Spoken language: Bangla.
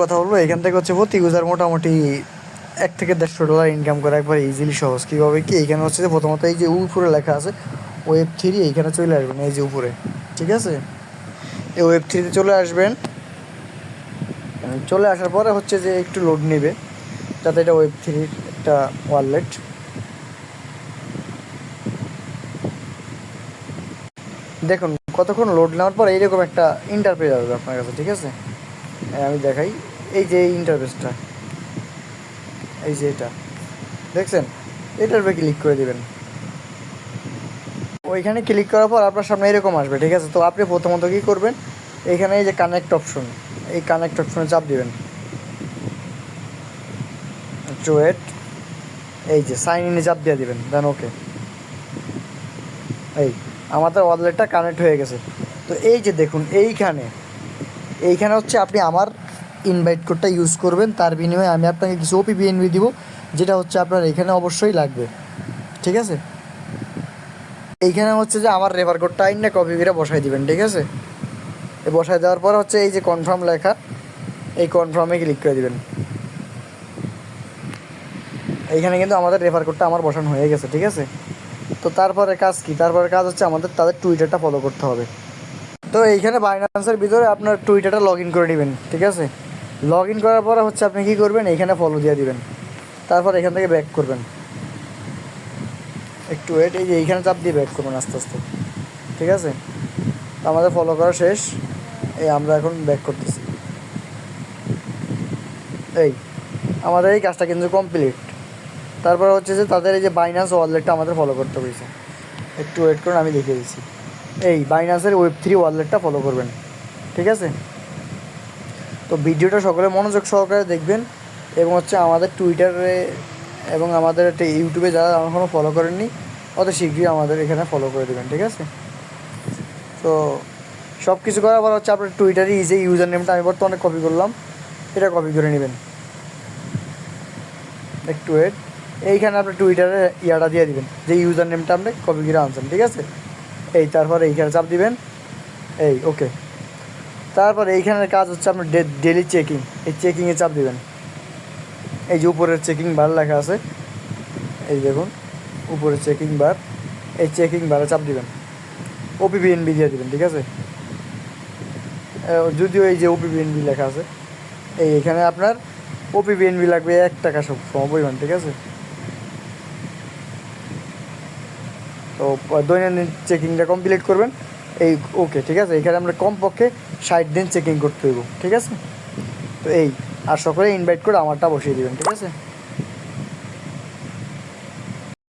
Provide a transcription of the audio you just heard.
কথা বলবো এখান থেকে হচ্ছে প্রতি ইউজার মোটামুটি $1 থেকে $150 ইনকাম করে একবার ইজিলি সহজ। কীভাবে কি এইখানে হচ্ছে যে প্রথমত এই যে উপরে লেখা আছে Web3 এইখানে চলে আসবেন, এই যে উপরে, ঠিক আছে? এই Web3-তে চলে আসবেন। চলে আসার পরে হচ্ছে যে একটু লোড নেবে, যাতে এটা Web3-র একটা ওয়ালেট। দেখুন কতক্ষণ লোড নেওয়ার পর এইরকম একটা ইন্টারফেস আসবে আপনার কাছে, ঠিক আছে? আমি দেখাই, এই যে এই ইন্টারফেসটা, এই যে এটা দেখছেন, এটার উপরে ক্লিক করে দিবেন। ওইখানে ক্লিক করার পর আপনার সামনে এরকম আসবে, ঠিক আছে? তো আপনি প্রথমত কী করবেন, এইখানে এই যে কানেক্ট অপশন, এই কানেক্ট অপশনে চাপ দিবেন। ওয়েট, এই যে সাইন ইনে চাপ দিয়ে দিবেন, দেন ওকে। এই আমাদের ওয়ালেটটা কানেক্ট হয়ে গেছে। তো এই যে দেখুন এইখানে হচ্ছে আপনি আমার ইনভাইট কোডটা ইউজ করবেন, তার বিনিময়ে আমি আপনাকে কিছু ওপিবিএনবি দিব, যেটা হচ্ছে আপনার এখানে অবশ্যই লাগবে, ঠিক আছে? এইখানে হচ্ছে যে আমার রেফার কোডটা আইন না কপি করে বসাই দিবেন, ঠিক আছে? বসায় দেওয়ার পর হচ্ছে এই যে কনফার্ম লেখা, এই কনফার্মে ক্লিক করে দিবেন। এইখানে কিন্তু আমাদের রেফার কোডটা আমার বসানো হয়ে গেছে, ঠিক আছে? তো তারপরে কাজ কি? তারপরে কাজ হচ্ছে আমাদের তাদের টুইটারটা ফলো করতে হবে। তো এইখানে বাইন্যান্সের ভিতরে আপনার টুইটারটা লগ ইন করে নেবেন, ঠিক আছে? লগ ইন করার পরে হচ্ছে আপনি কী করবেন, এইখানে ফলো দিয়ে দিবেন। তারপর এখান থেকে ব্যাক করবেন, একটু ওয়েট, এই যে এইখানে চাপ দিয়ে ব্যাক করবেন আস্তে আস্তে, ঠিক আছে? আমাদের ফলো করা শেষ, এই আমরা এখন ব্যাক করতেছি। এই আমাদের এই কাজটা কিন্তু কমপ্লিট। তারপর হচ্ছে যে তাদের এই যে বাইন্যান্স ওয়ালেটটা আমাদের ফলো করতে হয়েছে, একটু ওয়েট করুন আমি দেখিয়ে দিচ্ছি। এই বাইন্যান্সের Web3 ওয়ালেটটা ফলো করবেন, ঠিক আছে? তো ভিডিওটা সকলে মনোযোগ সহকারে দেখবেন, এবং হচ্ছে আমাদের টুইটারে এবং আমাদের একটা ইউটিউবে যারা এখনও ফলো করেননি, অত শীঘ্রই আমাদের এখানে ফলো করে দেবেন, ঠিক আছে? তো সব কিছু করার পর হচ্ছে আপনার টুইটারে যে ইউজার নেমটা আমি বর্তমানে কপি করলাম, এটা কপি করে নেবেন। একটু ওয়েট, এইখানে আপনি টুইটারে ইয়াটা দিয়ে দিবেন, যে ইউজার নেমটা আপনি কপি করে আনছেন, ঠিক আছে? এই তারপর এইখানে চাপ দিবেন, এই ওকে। তারপর এইখানের কাজ হচ্ছে আপনার ডেলি চেকিং, এই চেকিংয়ে চাপ দিবেন। এই যে উপরের চেকিং বার লেখা আছে, এই দেখুন উপরে চেকিং বার, এই চেকিং বারে চাপ দিবেন, ওপিবিএনবি দিয়ে দিবেন, ঠিক আছে? যদিও এই যে ওপিবিএনবি লেখা আছে, এইখানে আপনার ওপিবিএনবি লাগবে $1 সব সমপরিমাণ, ঠিক আছে? তো দৈনন্দিন চেকিংটা কমপ্লিট করবেন, এই ওকে, ঠিক আছে? এখানে আমরা কমপক্ষে 60 দিন চেকিং করতে হইব, ঠিক আছে? তো এই আর সকলে ইনভাইট করে আমারটা বসিয়ে দেবেন, ঠিক আছে?